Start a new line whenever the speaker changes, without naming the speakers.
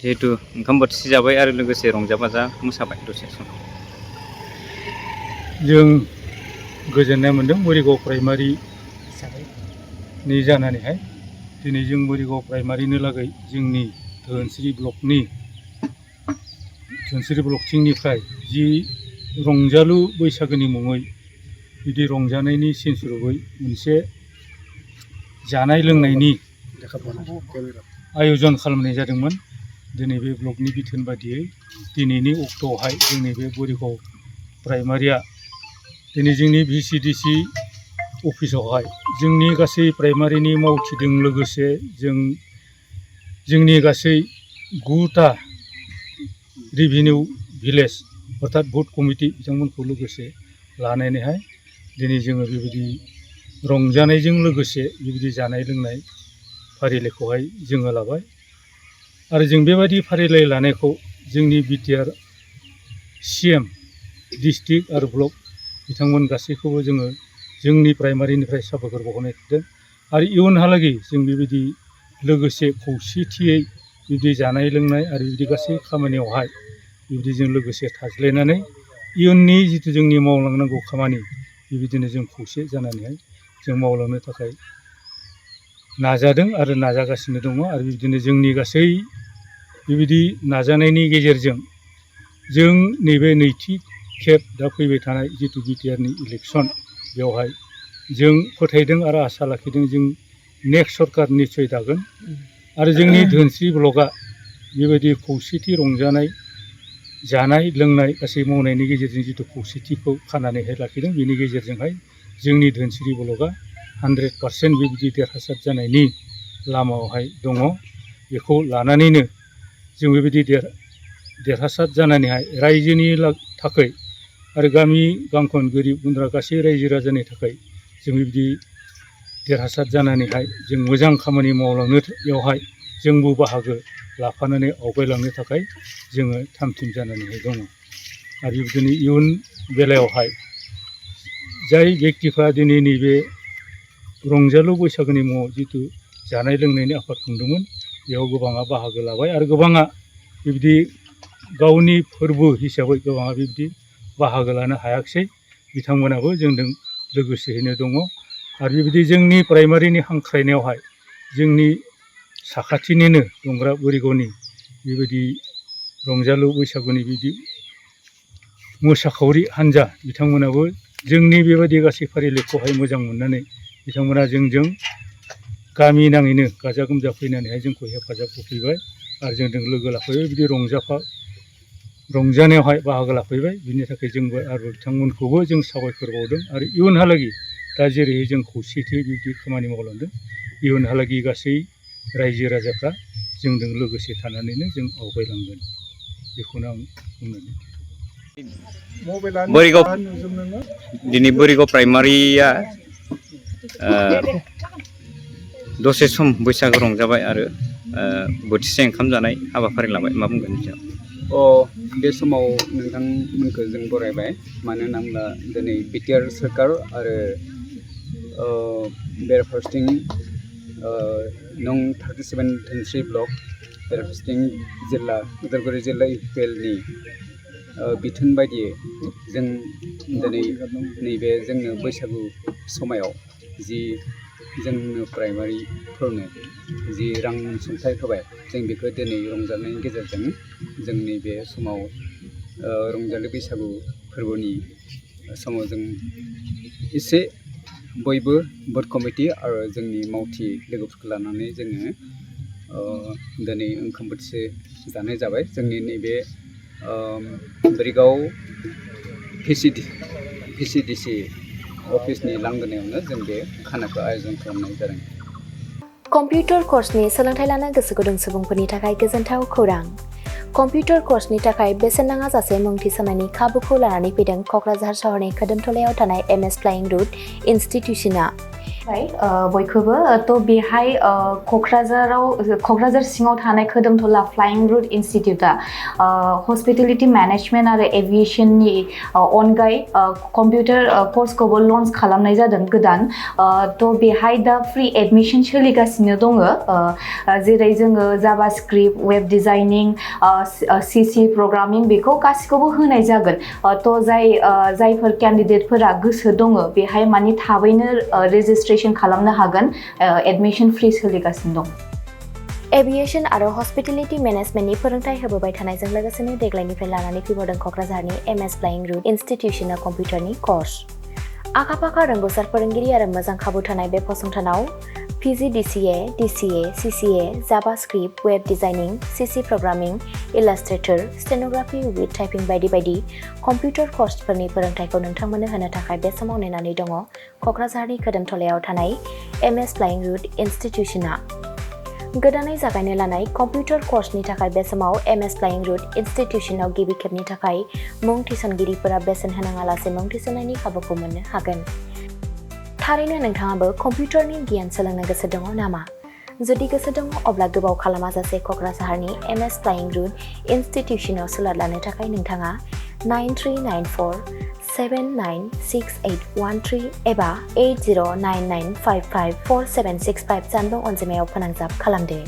जिहेतु ओंखाम बोथिसे जाबाय आरो लोगोसे रंजा बाजा मोसाबाय दसे सम।
जों गोजोननाय मोन्दों बरिगाव प्राइमारि नि जानानैहाय दिनै जों बरिगाव प्राइमारिनो लागै जोंनि धोनस्रि ब्लकथिंनिफ्राय जि रंजालु बैसागोनि मुङै बिदि रंजानायनि सिनस्वरुपै मोनसे जानाय लोंनायनि आयोजन खालामनाय जादोंमोन। दिनै बे ब्लकनि बिथोन बादियै दिनैनि अक्ट'आवहाय जोंनि बे बरिगाव प्राइमारिया दिनै जोंनि VCDC अफिसावहाय जोंनि गासै प्राइमारिनि मावथिजों लोगोसे जोंनि गासै 9टा रेभिनिउ भिलेज अर्थात बुथ कमिटि बिथांमोनखौ लोगोसे लानानैहाय दिनै जोङो बेबायदि रंजानायजों लोगोसे बेबायदि जानाय लोंनाय फारिलाइखौहाय जोङो लाबाय आरो जों बेबायदि फारिलाइ लानायखौ जोंनि बिटिआर CM डिस्ट्रिक्ट आरो ब्लक बिथांमोन गासैखौबो जोङो जोंनि प्राइमारिनिफ्राय साबायखर बावहरनाय जादों आरो इयुनहालागै जों बेबायदि लोगोसे खौसेथियै बिदि जानाय लोंनाय आरो बिदि गासै खामानियावहाय बिबायदि जों लोगोसे थाज्लायनानै इयुननि जिथु जोंनि मावलांनांगौ खामानि बेबायदिनो जों खौसे जानानैहाय जों मावलांनो थाखाय नाजादों आरो नाजागासिनो दङ आरो बिदिनो जोंनि गासै बेबायदि नाजानायनि गेजेरजों जों नैबे नैथि खेब दा फैबाय थानाय जिथु बिटिआरनि इलेक्सन बेवहाय जों फोथायदों आरो आसा लाखिदों जों नेक्स्ट सरकार निस्सय दागोन आरो जोंनि धोनस्रि ब्लकआ बेबायदि खौसेथि रंजानाय जानाय लोंनाय गासै मावनायनि गेजेरजों जिथु खौसेथिखौ खानानैहाय लाखिदों बेनि गेजेरजोंहाय जोंनि धोनस्रि ब्लकआ 100% बेबायदि देरहासार जानायनि लामायावहाय दङ। बेखौ लानानैनो जों बेबायदि देरहासार जानानैहाय रायजोनि थाखाय आरो गामि गांखन गोरिब गुन्द्रा गासै रायजो राजानि थाखाय जों बेबायदि देरहासार जानानैहाय जों मोजां खामानि मावलांनायावहाय जोंबो बाहागो लाफानानै आवगायलांनो थाखाय जोङो थाम-थिम जानानैहाय दङ आरो बिदिनो इयुन बेलायावहाय जाय बेक्तिफ्रा दिनै नैबे रंजालु बैसागोनि मुङाव जिथु जानाय लोंनायनि आफाद खुंदोंमोन बेयाव गोबाङा बाहागो लाबाय आरो गोबाङा बिबायदि गावनि फोरबो हिसाबै गोबाङा बिबायदि बाहागो लानो हायाखिसै बिथांमोनाबो जोंजों लोगोसेयैनो दङ आरो बेबायदि जोंनि प्राइमारिनि हांख्रायनायावहाय जोंनि साखाथिनिनो दंग्रा बरिगावनि बेबायदि रंजालु बैसागुनि बिदि मोसाखावरि हान्जा बिथांमोनाबो जोंनि बेबायदि गासै फारिलाइखौहाय मोजां मोननानै बिथांमोना जोंजों गामि नाङैनो गाजा गोमजा फैनानैहाय जोंखौ हेफाजाब होफैबाय आरो जोंजों लोगो लाफैबाय बिदि रंजानायावहाय बाहागो लाफैबाय बिनि थाखाय जोंबो आरो बिथांमोनखौबो जों साबायखर बावदों आरो इयुनहालागै दा जेरैहाय जों खौसेथि बिदि खामानि मावलांदों इयुनहालागै गासै रायजो राजाफ्रा जोंजों लोगोसे थानानैनो जों आवगायलांगोन बेखौनो आं बुंनानै
दिनै बरिगाव प्राइमारिया दसे सम बैसागो रंजाबाय आरो बोथिसे ओंखाम जानाय हाबाफारि लाबाय मा बुंगोन बिथाङा?
बे समाव नोंथांमोनखौ जों बरायबाय मानो होनोब्ला दिनै बिटिआर सोरखार आरो बेराफारसेथिं नं 37 धोनस्रि ब्लक बेराफारसेथिं जिल्ला उदालगुरि जिल्ला UPLनि बिथोन बायदियै जों दिनै नैबे जोंनो बैसागु समायाव जि जोंनो प्राइमारिफोरनो जि रां अनसुंथाइ होबाय जों बेखौ दिनै रंजानायनि गेजेरजों जोंनि बे समाव रंजालि बैसागु फोरबोनि समाव जों एसे बयबो बुथ कमिटि आरो जोंनि मावथि लोगोफोरखौ लानानै जोङो दिनै ओंखाम बोथिसे जानाय जाबाय जोंनि नैबे बरिगाव VCDC अफिसनि लांगोनायावनो जों बे खानाखौ आयोजन खालामनाय जादों।
कम्पिउटार कर्सनि सोलोंथाइ लानो गोसो गुदुं सुबुंफोरनि थाखाय गोजोनथाव खौरां। कम्पिउटार कर्सनि थाखाय बेसेन नाङा जासे मुं थिसननायनि खाबुखौ लानानै फैदों क'क्राझार सहरनि खोदोमथलायाव थानाय MS फ्लाइं रुट इनस्टिट्यूशना। बयखौबो थ' बेहाय क'क्राझार सिङाव थानाय खोदोमथला फ्लाइं रुट इनस्टिटिउटआ हस्पिटेलिटी मेनेजमेन्ट आरो एभिएशननि अनगायै कम्पिउटार कर्सखौबो लन्च खालामनाय जादों गोदान थ' बेहाय दा फ्रि एडमिसन सोलिगासिनो दङ जेरै जोङो JavaScript web designing CC programming बेखौ गासिखौबो होनाय जागोन थ' जायफोर केन्डिडेटफोरा गोसो दङ बेहाय माने थाबैनो रेजिस्ट्रेशन खालामनो हागोन एडमिशन फ्रि सोलिगासिनो दं एभिएशन आरो हस्पिटेलिटी मेनेजमेन्टनि फोरोंथाय होबोबाय थानायजों लोगोसेनो देग्लायनिफ्राय लानानै फैबावदों क'क्राझारनि MS फ्लाइं रुट इनस्टिट्यूशनआ कम्पिउटारनि कर्स आखा-फाखा रोंगौसार फोरोंगिरि आरो मोजां खाबु थानाय बे फसंथानाव VCDCA, DCA, CCA, JavaScript, web designing, CC programming, Illustrator, stenography with typing बायदि बायदि कम्पिउटार कर्सफोरनि फोरोंथायखौ नोंथांमोननो होनो थाखाय बे समाव नेनानै दङ क'क्राझारनि खोदोमथलायाव थानाय MS फ्लाइं रुट इनस्टिट्यूशनआ गोदानै जागायनो लानाय कम्पिउटार कर्सनि थाखाय बे समाव MS फ्लाइं रुट इनस्टिट्यूशनआव गिबि खेबनि थाखाय मुं थिसनगिरिफोरा बेसेन होनाङालासे मुं थिसननायनि खाबुखौ मोननो हागोन थारैनो नोंथाङाबो कम्पिउटारनि गियान सोलोंनो गोसो दङ नामा जुदि गोसो दङ अब्ला गोबाव खालामाजासे क'क्राझारनि MS फ्लाइं रुट इनस्टिट्यूशनआव सुलाद लानो थाखाय नोंथाङा 9394796813 एबा 8099554765 जानबुं अनजिमायाव फोनांजाब खालामदो